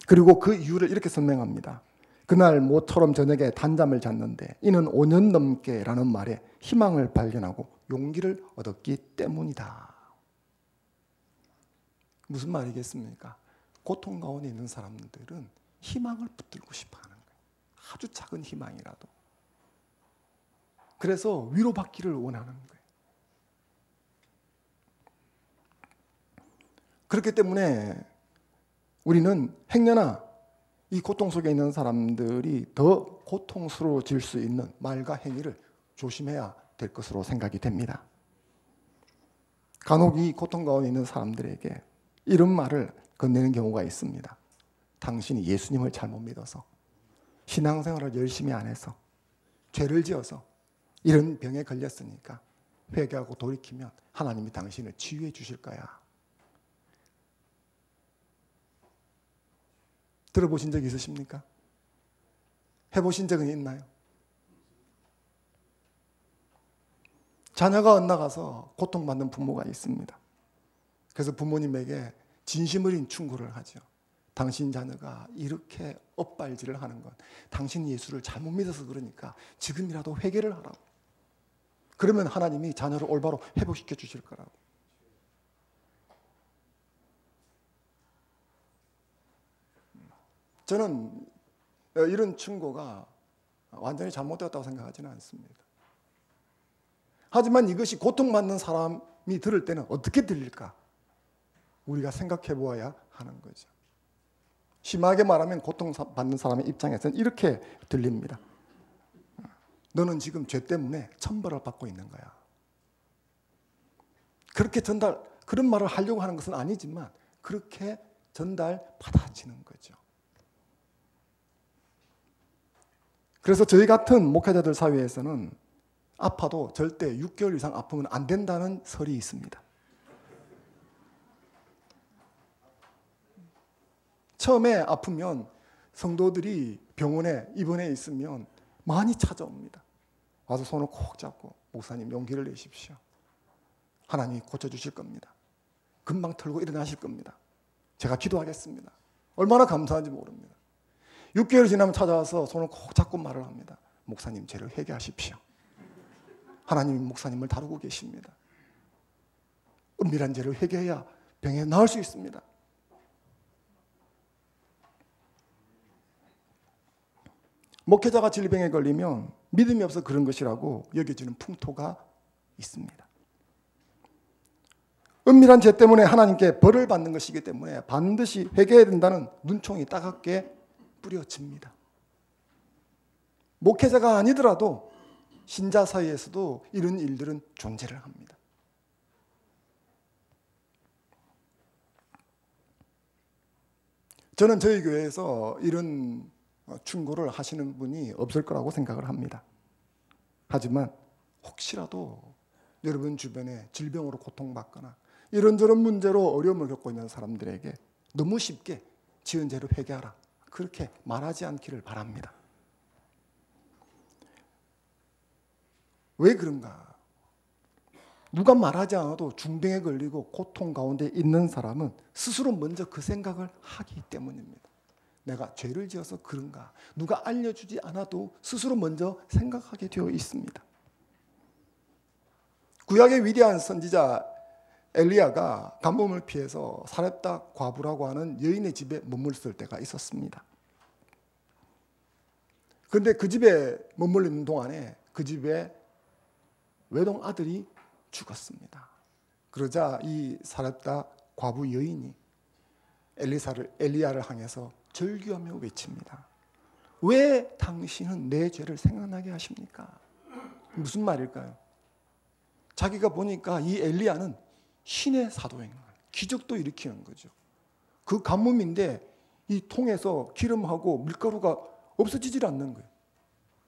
그리고 그 이유를 이렇게 설명합니다. 그날 모처럼 저녁에 단잠을 잤는데 이는 5년 넘게 라는 말에 희망을 발견하고 용기를 얻었기 때문이다. 무슨 말이겠습니까? 고통 가운데 있는 사람들은 희망을 붙들고 싶어 하는 거예요. 아주 작은 희망이라도. 그래서 위로받기를 원하는 거예요. 그렇기 때문에 우리는 행여나 이 고통 속에 있는 사람들이 더 고통스러워질 수 있는 말과 행위를 조심해야 될 것으로 생각이 됩니다. 간혹 이 고통 가운데 있는 사람들에게 이런 말을 건네는 경우가 있습니다. 당신이 예수님을 잘못 믿어서 신앙생활을 열심히 안 해서 죄를 지어서 이런 병에 걸렸으니까 회개하고 돌이키면 하나님이 당신을 치유해 주실 거야. 들어보신 적 있으십니까? 해보신 적은 있나요? 자녀가 엇나가서 고통받는 부모가 있습니다. 그래서 부모님에게 진심 어린 충고를 하죠. 당신 자녀가 이렇게 엇발질을 하는 건 당신 예수를 잘못 믿어서 그러니까 지금이라도 회개를 하라고. 그러면 하나님이 자녀를 올바로 회복시켜 주실 거라고. 저는 이런 충고가 완전히 잘못되었다고 생각하지는 않습니다. 하지만 이것이 고통받는 사람이 들을 때는 어떻게 들릴까? 우리가 생각해 보아야 하는 거죠. 심하게 말하면 고통받는 사람의 입장에서는 이렇게 들립니다. 너는 지금 죄 때문에 천벌을 받고 있는 거야. 그렇게 그런 말을 하려고 하는 것은 아니지만 그렇게 받아지는 거죠. 그래서 저희 같은 목회자들 사회에서는 아파도 절대 6개월 이상 아프면 안 된다는 설이 있습니다. 처음에 아프면 성도들이 병원에 입원해 있으면 많이 찾아옵니다. 와서 손을 콕 잡고 목사님 용기를 내십시오. 하나님이 고쳐주실 겁니다. 금방 털고 일어나실 겁니다. 제가 기도하겠습니다. 얼마나 감사한지 모릅니다. 6개월 지나면 찾아와서 손을 콕 잡고 말을 합니다. 목사님 죄를 회개하십시오. 하나님이 목사님을 다루고 계십니다. 은밀한 죄를 회개해야 병에 나을 수 있습니다. 목회자가 질병에 걸리면 믿음이 없어 그런 것이라고 여겨지는 풍토가 있습니다. 은밀한 죄 때문에 하나님께 벌을 받는 것이기 때문에 반드시 회개해야 된다는 눈총이 따갑게 뿌려집니다. 목회자가 아니더라도 신자 사이에서도 이런 일들은 존재를 합니다. 저는 저희 교회에서 이런 충고를 하시는 분이 없을 거라고 생각을 합니다. 하지만 혹시라도 여러분 주변에 질병으로 고통받거나 이런저런 문제로 어려움을 겪고 있는 사람들에게 너무 쉽게 지은 죄를 회개하라 그렇게 말하지 않기를 바랍니다. 왜 그런가? 누가 말하지 않아도 중병에 걸리고 고통 가운데 있는 사람은 스스로 먼저 그 생각을 하기 때문입니다. 내가 죄를 지어서 그런가? 누가 알려주지 않아도 스스로 먼저 생각하게 되어 있습니다. 구약의 위대한 선지자 엘리야가 간몸을 피해서 사렙다 과부라고 하는 여인의 집에 머물렀을 때가 있었습니다. 그런데 그 집에 머물러 있는 동안에 그 집에 외동 아들이 죽었습니다. 그러자 이 사렙다 과부 여인이 엘리야를 향해서 절규하며 외칩니다. 왜 당신은 내 죄를 생각나게 하십니까? 무슨 말일까요? 자기가 보니까 이 엘리야는 신의 사도인 거예요. 기적도 일으키는 거죠. 그 가뭄인데 이 통에서 기름하고 밀가루가 없어지질 않는 거예요.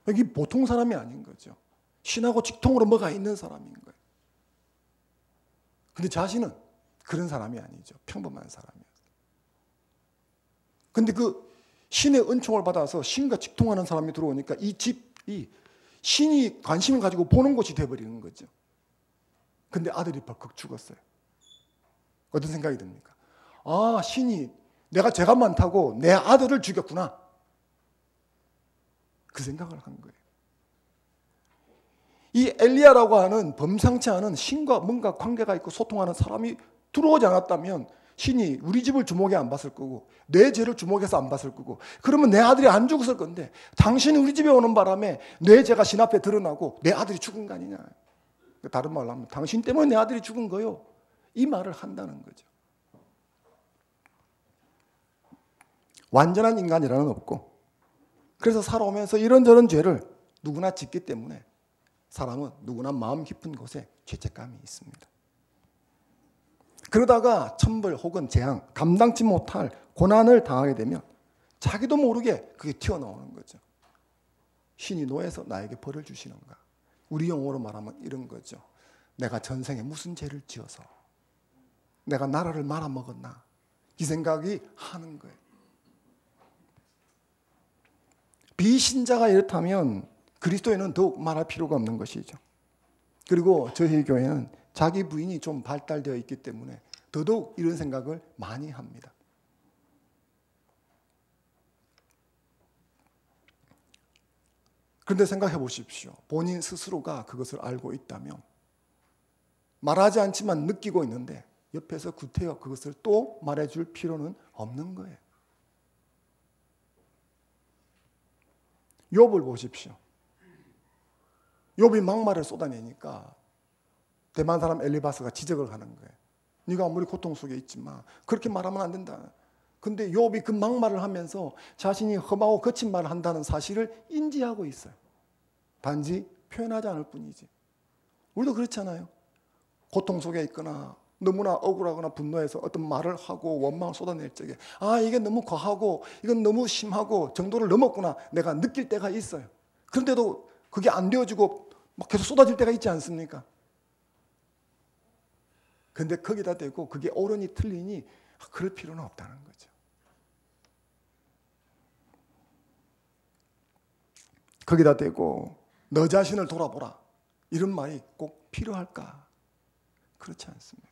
여기 보통 사람이 아닌 거죠. 신하고 직통으로 뭐가 있는 사람인 거예요. 근데 자신은 그런 사람이 아니죠. 평범한 사람이에요. 근데 그 신의 은총을 받아서 신과 직통하는 사람이 들어오니까 이 집이 신이 관심을 가지고 보는 곳이 되어버리는 거죠. 근데 아들이 벌컥 죽었어요. 어떤 생각이 듭니까? 아, 신이 내가 죄가 많다고 내 아들을 죽였구나. 그 생각을 한 거예요. 이 엘리야라고 하는 범상치 않은 신과 뭔가 관계가 있고 소통하는 사람이 들어오지 않았다면 신이 우리 집을 주목해 안 봤을 거고 내 죄를 주목해서 안 봤을 거고 그러면 내 아들이 안 죽었을 건데 당신이 우리 집에 오는 바람에 내 죄가 신 앞에 드러나고 내 아들이 죽은 거 아니냐. 다른 말로 하면 당신 때문에 내 아들이 죽은 거요. 이 말을 한다는 거죠. 완전한 인간이라는 없고 그래서 살아오면서 이런저런 죄를 누구나 짓기 때문에 사람은 누구나 마음 깊은 곳에 죄책감이 있습니다. 그러다가 천벌 혹은 재앙, 감당치 못할 고난을 당하게 되면 자기도 모르게 그게 튀어나오는 거죠. 신이 노해서 나에게 벌을 주시는가. 우리 용어로 말하면 이런 거죠. 내가 전생에 무슨 죄를 지어서 내가 나라를 말아먹었나. 이 생각이 하는 거예요. 비신자가 이렇다면 그리스도인은 더욱 말할 필요가 없는 것이죠. 그리고 저희 교회는 자기 부인이 좀 발달되어 있기 때문에 더더욱 이런 생각을 많이 합니다. 그런데 생각해 보십시오. 본인 스스로가 그것을 알고 있다면 말하지 않지만 느끼고 있는데 옆에서 구태여 그것을 또 말해줄 필요는 없는 거예요. 욥을 보십시오. 욥이 막말을 쏟아내니까 대만 사람 엘리바스가 지적을 하는 거예요. 네가 아무리 고통 속에 있지만 그렇게 말하면 안 된다. 근데 욥이 그 막말을 하면서 자신이 험하고 거친 말을 한다는 사실을 인지하고 있어요. 단지 표현하지 않을 뿐이지. 우리도 그렇잖아요. 고통 속에 있거나 너무나 억울하거나 분노해서 어떤 말을 하고 원망을 쏟아낼 적에 이게 너무 과하고 이건 너무 심하고 정도를 넘었구나 내가 느낄 때가 있어요. 그런데도 그게 안 되어지고 막 계속 쏟아질 때가 있지 않습니까? 근데 거기다 대고 그게 옳으니 틀리니 그럴 필요는 없다는 거죠. 거기다 대고 너 자신을 돌아보라 이런 말이 꼭 필요할까? 그렇지 않습니다.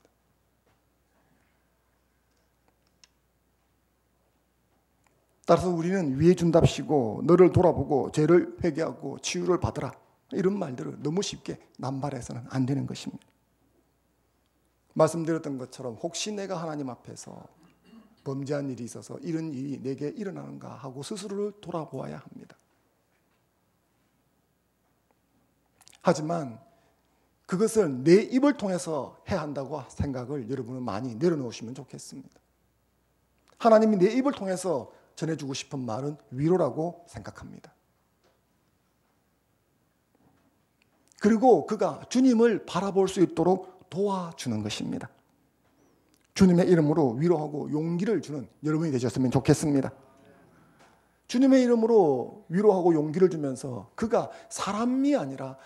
따라서 우리는 위에 준답시고 너를 돌아보고 죄를 회개하고 치유를 받으라 이런 말들을 너무 쉽게 남발해서는 안 되는 것입니다. 말씀드렸던 것처럼 혹시 내가 하나님 앞에서 범죄한 일이 있어서 이런 일이 내게 일어나는가 하고 스스로를 돌아보아야 합니다. 하지만 그것을 내 입을 통해서 해야 한다고 생각을 여러분은 많이 내려놓으시면 좋겠습니다. 하나님이 내 입을 통해서 전해주고 싶은 말은 위로라고 생각합니다. 그리고 그가 주님을 바라볼 수 있도록 도와주는 것입니다. 주님의 이름으로 위로하고 용기를 주는 여러분이 되셨으면 좋겠습니다. 주님의 이름으로 위로하고 용기를 주면서 그가 사람이 아니라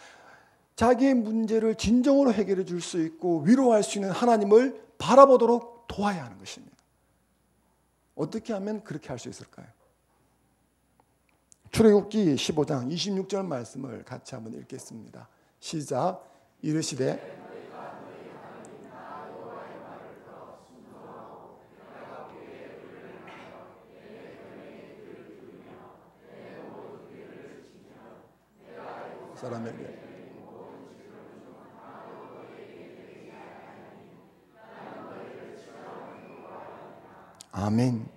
자기의 문제를 진정으로 해결해 줄 수 있고 위로할 수 있는 하나님을 바라보도록 도와야 하는 것입니다. 어떻게 하면 그렇게 할 수 있을까요? 출애굽기 15장 26절 말씀을 같이 한번 읽겠습니다. 시작. 이르시되 사람에게 아멘.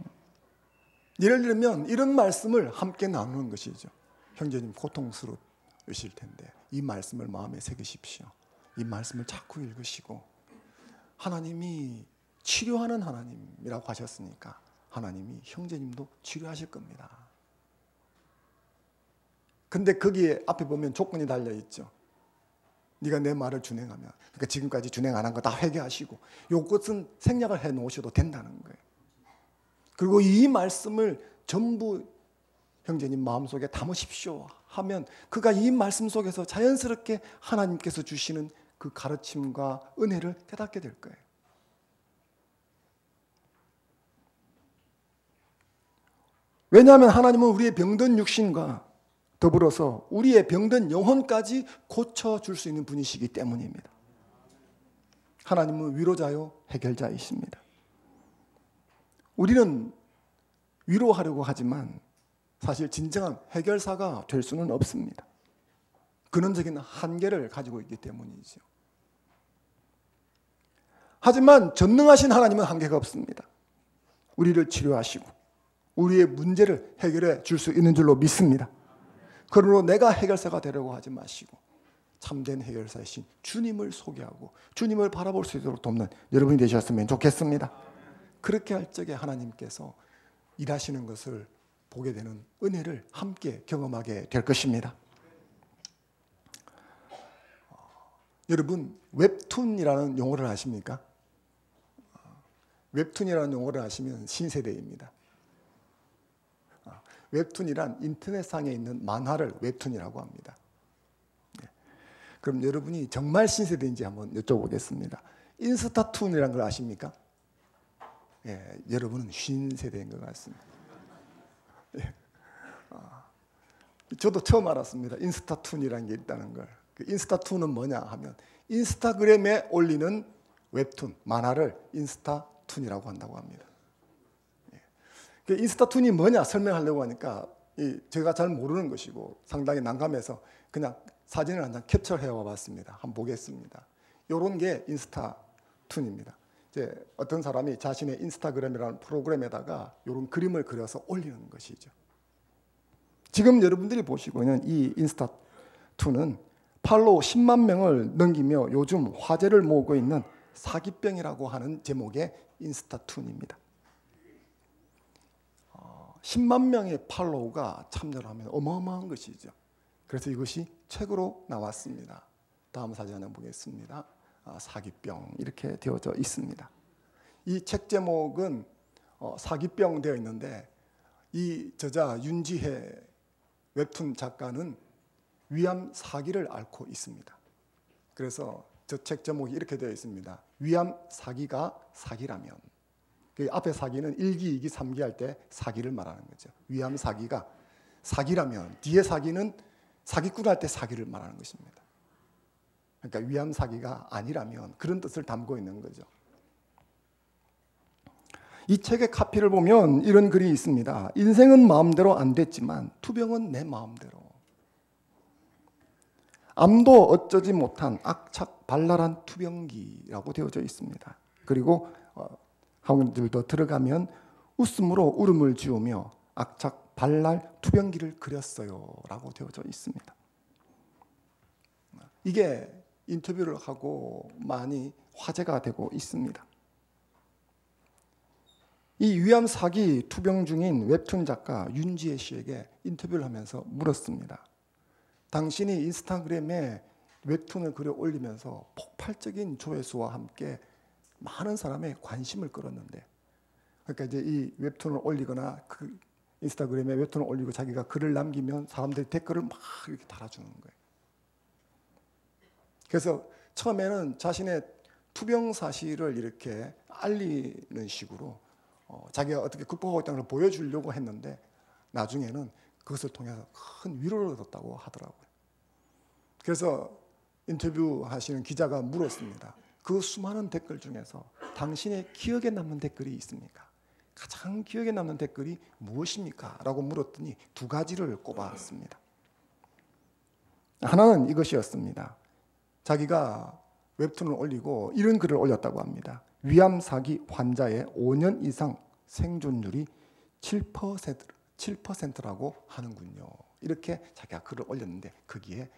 예를 들면 이런 말씀을 함께 나누는 것이죠. 형제님 고통스러우실 텐데 이 말씀을 마음에 새기십시오. 이 말씀을 자꾸 읽으시고 하나님이 치료하는 하나님이라고 하셨으니까 하나님이 형제님도 치료하실 겁니다. 근데 거기에 앞에 보면 조건이 달려있죠. 네가 내 말을 준행하면, 그러니까 지금까지 준행 안 한 거 다 회개하시고 요것은 생략을 해놓으셔도 된다는 거예요. 그리고 이 말씀을 전부 형제님 마음속에 담으십시오 하면 그가 이 말씀 속에서 자연스럽게 하나님께서 주시는 그 가르침과 은혜를 깨닫게 될 거예요. 왜냐하면 하나님은 우리의 병든 육신과 더불어서 우리의 병든 영혼까지 고쳐줄 수 있는 분이시기 때문입니다. 하나님은 위로자요 해결자이십니다. 우리는 위로하려고 하지만 사실 진정한 해결사가 될 수는 없습니다. 근원적인 한계를 가지고 있기 때문이죠. 하지만 전능하신 하나님은 한계가 없습니다. 우리를 치료하시고 우리의 문제를 해결해 줄 수 있는 줄로 믿습니다. 그러므로 내가 해결사가 되려고 하지 마시고 참된 해결사이신 주님을 소개하고 주님을 바라볼 수 있도록 돕는 여러분이 되셨으면 좋겠습니다. 그렇게 할 적에 하나님께서 일하시는 것을 보게 되는 은혜를 함께 경험하게 될 것입니다. 여러분 웹툰이라는 용어를 아십니까? 웹툰이라는 용어를 아시면 신세대입니다. 웹툰이란 인터넷상에 있는 만화를 웹툰이라고 합니다. 그럼 여러분이 정말 신세대인지 한번 여쭤보겠습니다. 인스타툰이라는 걸 아십니까? 여러분은 신세대인 것 같습니다. 저도 처음 알았습니다. 인스타툰이라는 게 있다는 걸. 그 인스타툰은 뭐냐 하면 인스타그램에 올리는 웹툰, 만화를 인스타툰이라고 한다고 합니다. 그 인스타툰이 뭐냐 설명하려고 하니까 제가 잘 모르는 것이고 상당히 난감해서 그냥 사진을 한 장 캡처해 와봤습니다. 한번 보겠습니다. 이런 게 인스타툰입니다. 이제 어떤 사람이 자신의 인스타그램이라는 프로그램에다가 이런 그림을 그려서 올리는 것이죠. 지금 여러분들이 보시고 있는 이 인스타2는 팔로우 10만 명을 넘기며 요즘 화제를 모으고 있는 사기병이라고 하는 제목의 인스타2입니다. 10만 명의 팔로우가 참여를 하면 어마어마한 것이죠. 그래서 이것이 책으로 나왔습니다. 다음 사진 하나 보겠습니다. 사기병 이렇게 되어져 있습니다. 이 책 제목은 사기병 되어 있는데 이 저자 윤지혜 웹툰 작가는 위암 사기를 앓고 있습니다. 그래서 저 책 제목이 이렇게 되어 있습니다. 위암 사기가 사기라면. 그 앞에 사기는 1기, 2기, 3기 할 때 사기를 말하는 거죠. 위암 사기가 사기라면 뒤에 사기는 사기꾼 할 때 사기를 말하는 것입니다. 그러니까 위암 사기가 아니라면 그런 뜻을 담고 있는 거죠. 이 책의 카피를 보면 이런 글이 있습니다. 인생은 마음대로 안 됐지만 투병은 내 마음대로. 암도 어쩌지 못한 악착 발랄한 투병기라고 되어져 있습니다. 그리고 학원들도 들어가면 웃음으로 울음을 지우며 악착 발랄 투병기를 그렸어요 라고 되어져 있습니다. 이게 인터뷰를 하고 많이 화제가 되고 있습니다. 이 위암 사기 투병 중인 웹툰 작가 윤지혜 씨에게 인터뷰를 하면서 물었습니다. 당신이 인스타그램에 웹툰을 글을 올리면서 폭발적인 조회수와 함께 많은 사람의 관심을 끌었는데, 그러니까 이제 이 웹툰을 올리거나 그 인스타그램에 웹툰을 올리고 자기가 글을 남기면 사람들이 댓글을 막 이렇게 달아주는 거예요. 그래서 처음에는 자신의 투병 사실을 이렇게 알리는 식으로 자기가 어떻게 극복하고 있다는 걸 보여주려고 했는데 나중에는 그것을 통해서 큰 위로를 얻었다고 하더라고요. 그래서 인터뷰하시는 기자가 물었습니다. 그 수많은 댓글 중에서 당신의 기억에 남는 댓글이 있습니까? 가장 기억에 남는 댓글이 무엇입니까? 라고 물었더니 두 가지를 꼽았습니다. 하나는 이것이었습니다. 자기가 웹툰을 올리고 이런 글을 올렸다고 합니다. 위암 사기 환자의 5년 이상 생존율이 7%라고 하는군요. 이렇게 자기가 글을 올렸는데 거기에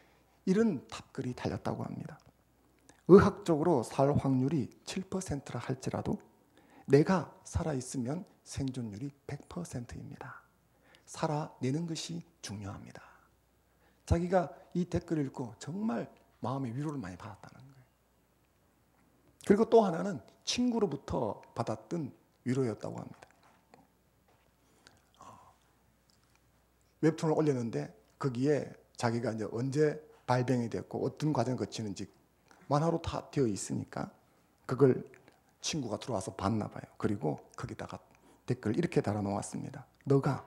이런 답글이 달렸다고 합니다. 의학적으로 살 확률이 7%라 할지라도 내가 살아있으면 생존율이 100%입니다. 살아내는 것이 중요합니다. 자기가 이 댓글을 읽고 정말 마음의 위로를 많이 받았다는 거예요. 그리고 또 하나는 친구로부터 받았던 위로였다고 합니다. 웹툰을 올렸는데 거기에 자기가 이제 언제 발병이 됐고 어떤 과정을 거치는지 만화로 다 되어 있으니까 그걸 친구가 들어와서 봤나 봐요. 그리고 거기다가 댓글 이렇게 달아놓았습니다. 너가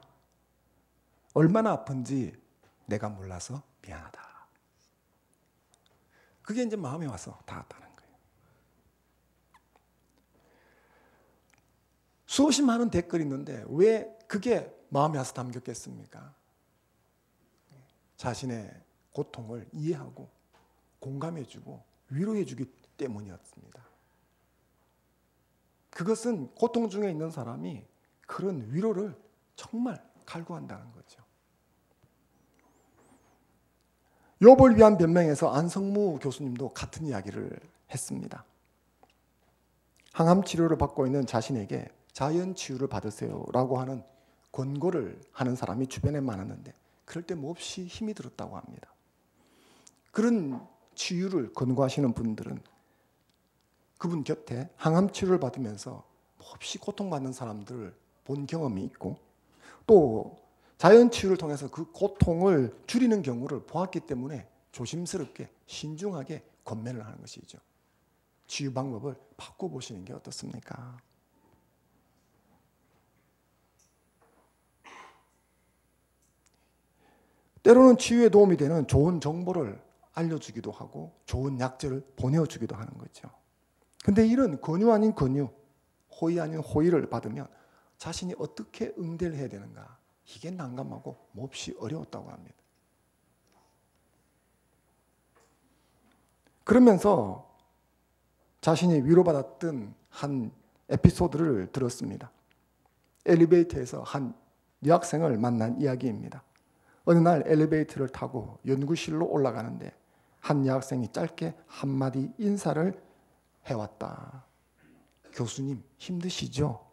얼마나 아픈지 내가 몰라서 미안하다. 그게 이제 마음에 와서 닿았다는 거예요. 수없이 많은 댓글이 있는데 왜 그게 마음에 와서 담겼겠습니까? 자신의 고통을 이해하고 공감해주고 위로해주기 때문이었습니다. 그것은 고통 중에 있는 사람이 그런 위로를 정말 갈구한다는 거죠. 욥을 위한 변명에서 안성무 교수님도 같은 이야기를 했습니다. 항암 치료를 받고 있는 자신에게 자연 치유를 받으세요라고 하는 권고를 하는 사람이 주변에 많았는데 그럴 때 몹시 힘이 들었다고 합니다. 그런 치유를 권고하시는 분들은 그분 곁에 항암 치료를 받으면서 몹시 고통받는 사람들을 본 경험이 있고 또 자연 치유를 통해서 그 고통을 줄이는 경우를 보았기 때문에 조심스럽게 신중하게 권면을 하는 것이죠. 치유 방법을 바꿔보시는 게 어떻습니까? 때로는 치유에 도움이 되는 좋은 정보를 알려주기도 하고 좋은 약재를 보내주기도 하는 거죠. 근데 이런 권유 아닌 권유, 호의 아닌 호의를 받으면 자신이 어떻게 응대를 해야 되는가, 이게 난감하고 몹시 어려웠다고 합니다. 그러면서 자신이 위로받았던 한 에피소드를 들었습니다. 엘리베이터에서 한 여학생을 만난 이야기입니다. 어느 날 엘리베이터를 타고 연구실로 올라가는데 한 여학생이 짧게 한마디 인사를 해왔다. 교수님 힘드시죠?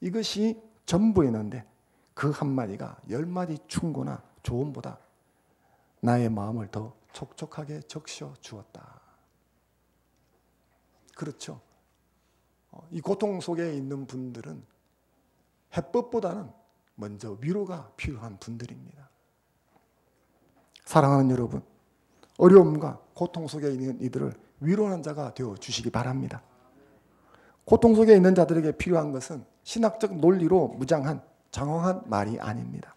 이것이 전부였는데 그 한마디가 10마디 충고나 조언보다 나의 마음을 더 촉촉하게 적셔 주었다. 그렇죠. 이 고통 속에 있는 분들은 해법보다는 먼저 위로가 필요한 분들입니다. 사랑하는 여러분, 어려움과 고통 속에 있는 이들을 위로하는 자가 되어 주시기 바랍니다. 고통 속에 있는 자들에게 필요한 것은 신학적 논리로 무장한 장황한 말이 아닙니다.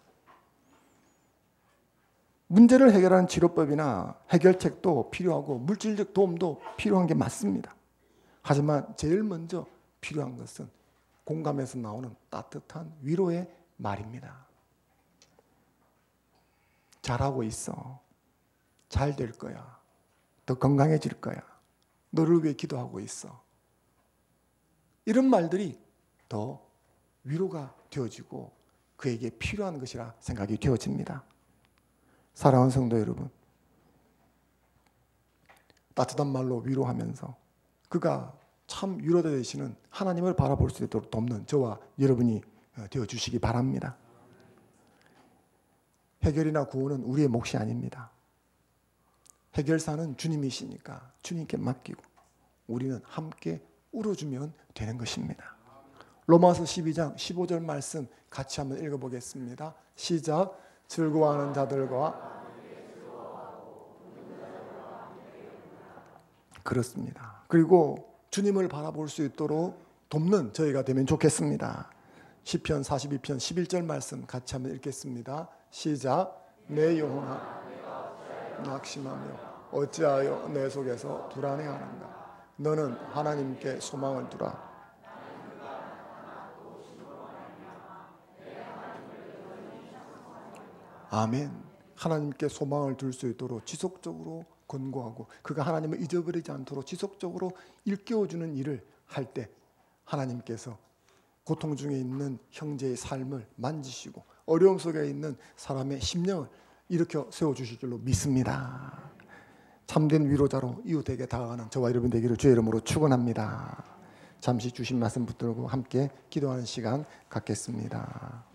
문제를 해결하는 치료법이나 해결책도 필요하고 물질적 도움도 필요한 게 맞습니다. 하지만 제일 먼저 필요한 것은 공감에서 나오는 따뜻한 위로의 말입니다. 잘하고 있어. 잘 될 거야. 더 건강해질 거야. 너를 위해 기도하고 있어. 이런 말들이 더 위로가 되어지고 그에게 필요한 것이라 생각이 되어집니다. 사랑하는 성도 여러분, 따뜻한 말로 위로하면서 그가 참 위로되시는 하나님을 바라볼 수 있도록 돕는 저와 여러분이 되어주시기 바랍니다. 해결이나 구원은 우리의 몫이 아닙니다. 해결사는 주님이시니까 주님께 맡기고 우리는 함께 울어주면 되는 것입니다. 로마서 12장 15절 말씀 같이 한번 읽어보겠습니다. 시작. 즐거워하는 자들과 그렇습니다. 그리고 주님을 바라볼 수 있도록 돕는 저희가 되면 좋겠습니다. 시편 42편 11절 말씀 같이 한번 읽겠습니다. 시작. 내 영혼아 낙심하며 어찌하여 내 속에서 불안해하는가. 너는 하나님께 소망을 두라. 아멘. 하나님께 소망을 둘 수 있도록 지속적으로 권고하고 그가 하나님을 잊어버리지 않도록 지속적으로 일깨워주는 일을 할 때 하나님께서 고통 중에 있는 형제의 삶을 만지시고 어려움 속에 있는 사람의 심령을 일으켜 세워주실 줄로 믿습니다. 참된 위로자로 이웃에게 다가가는 저와 여러분 되기를 주의 이름으로 축원합니다. 잠시 주신 말씀 붙들고 함께 기도하는 시간 갖겠습니다.